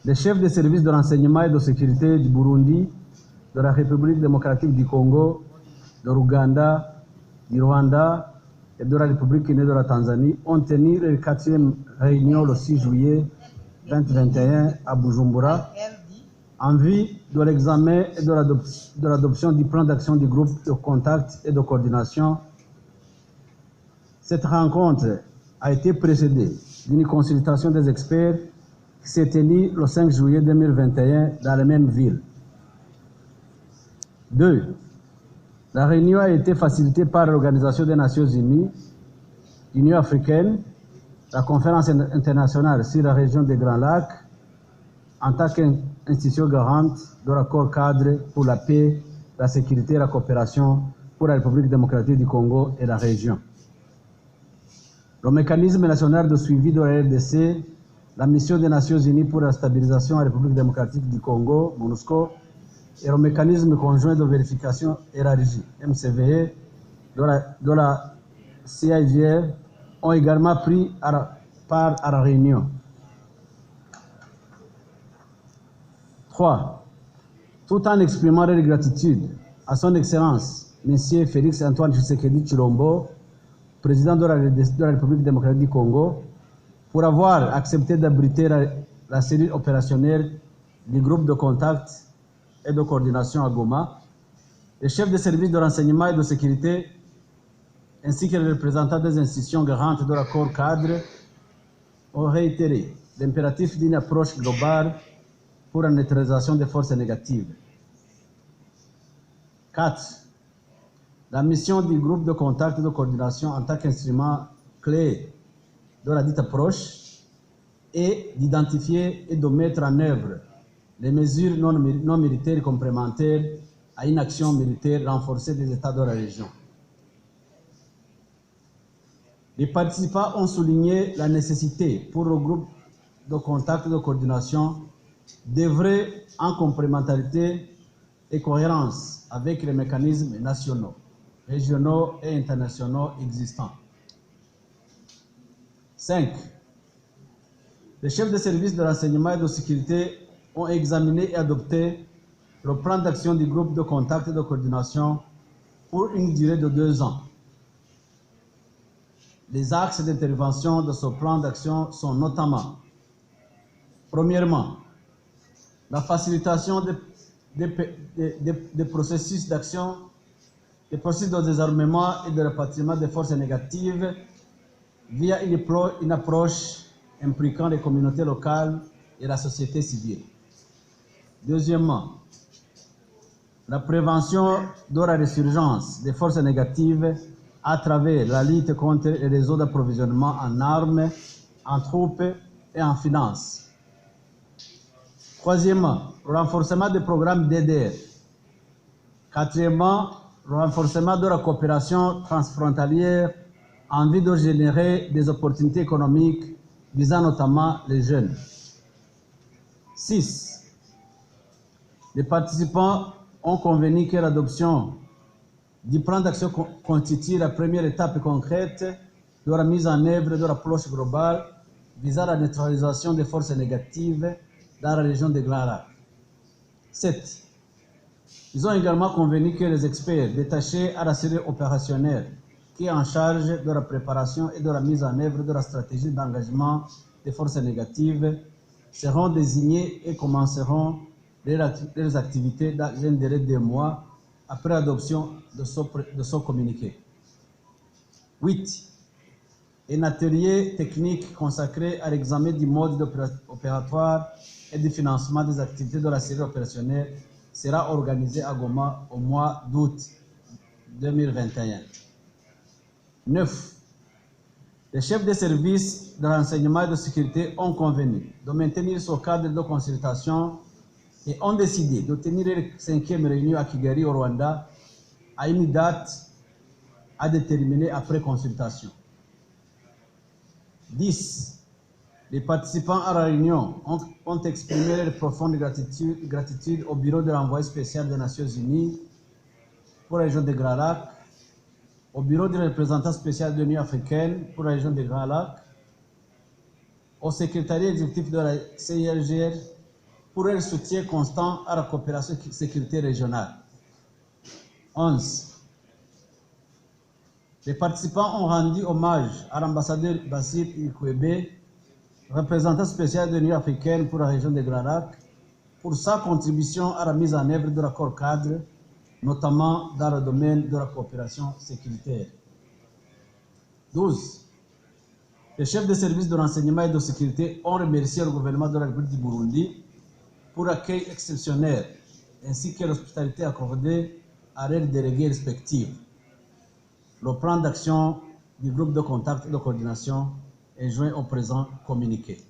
Les chefs des services de renseignement et de sécurité du Burundi, de la République démocratique du Congo, de l'Ouganda, du Rwanda et de la République unie de la Tanzanie ont tenu leur 4e réunion le 6 juillet 2021 à Bujumbura en vue de l'examen et de l'adoption du plan d'action du groupe de contact et de coordination. Cette rencontre a été précédée d'une consultation des experts qui s'est tenue le 5 juillet 2021 dans la même ville. 2. La réunion a été facilitée par l'Organisation des Nations Unies, l'Union africaine, la Conférence internationale sur la région des Grands Lacs, en tant qu'institution garante de l'accord cadre pour la paix, la sécurité et la coopération pour la République démocratique du Congo et la région. Le mécanisme national de suivi de la RDC, la mission des Nations Unies pour la stabilisation en République démocratique du Congo, MONUSCO, et le mécanisme conjoint de vérification élargi, MCVE, de la CIGR, ont également pris part à la réunion. 3. Tout en exprimant leur gratitude à son Excellence, M. Félix Antoine Tshisekedi Tshilombo, président de la République démocratique du Congo, pour avoir accepté d'abriter la cellule opérationnelle du groupe de contact et de coordination à Goma, les chefs des services de renseignement et de sécurité, ainsi que les représentants des institutions garantes de l'accord cadre, ont réitéré l'impératif d'une approche globale pour la neutralisation des forces négatives. 4. La mission du groupe de contact et de coordination en tant qu'instrument clé de la dite approche est d'identifier et de mettre en œuvre les mesures non militaires complémentaires à une action militaire renforcée des États de la région. Les participants ont souligné la nécessité pour le groupe de contact et de coordination d'œuvrer en complémentarité et cohérence avec les mécanismes nationaux, régionaux et internationaux existants. 5. Les chefs de services de renseignement et de sécurité ont examiné et adopté le plan d'action du groupe de contact et de coordination pour une durée de 2 ans. Les axes d'intervention de ce plan d'action sont notamment, premièrement, la facilitation des processus d'action, des processus de désarmement et de rapatriement des forces négatives via une approche impliquant les communautés locales et la société civile. Deuxièmement, la prévention de la résurgence des forces négatives à travers la lutte contre les réseaux d'approvisionnement en armes, en troupes et en finances. Troisièmement, le renforcement des programmes DDR. Quatrièmement, le renforcement de la coopération transfrontalière en vue de générer des opportunités économiques visant notamment les jeunes. 6. Les participants ont convenu que l'adoption du plan d'action constitue la première étape concrète de la mise en œuvre de l'approche globale visant la neutralisation des forces négatives dans la région des Grands Lacs. 7. Ils ont également convenu que les experts détachés à la cellule opérationnelle qui est en charge de la préparation et de la mise en œuvre de la stratégie d'engagement des forces négatives seront désignés et commenceront leurs activités dans un délai de 2 mois après l'adoption de ce communiqué. 8. Un atelier technique consacré à l'examen du mode opératoire et du financement des activités de la cellule opérationnelle sera organisé à Goma au mois d'août 2021. 9. Les chefs des services de renseignement et de sécurité ont convenu de maintenir ce cadre de consultation et ont décidé de tenir leur 5e réunion à Kigali au Rwanda à une date à déterminer après consultation. 10. Les participants à la réunion ont exprimé leur profonde gratitude au bureau de l'envoyé spécial des Nations Unies pour la région des Grands Lacs, au bureau du représentant spécial de l'Union africaine pour la région des Grands Lacs, au secrétariat exécutif de la CIRGR pour leur soutien constant à la coopération et sécurité régionale. 11. Les participants ont rendu hommage à l'ambassadeur Bassir Ikwebe, représentant spécial de l'Union africaine pour la région des Grands Lacs, pour sa contribution à la mise en œuvre de l'accord cadre, notamment dans le domaine de la coopération sécuritaire. 12. Les chefs de services de renseignement et de sécurité ont remercié le gouvernement de la République du Burundi pour l'accueil exceptionnel ainsi que l'hospitalité accordée à leurs délégués respectifs. Le plan d'action du groupe de contact et de coordination est joint au présent communiqué.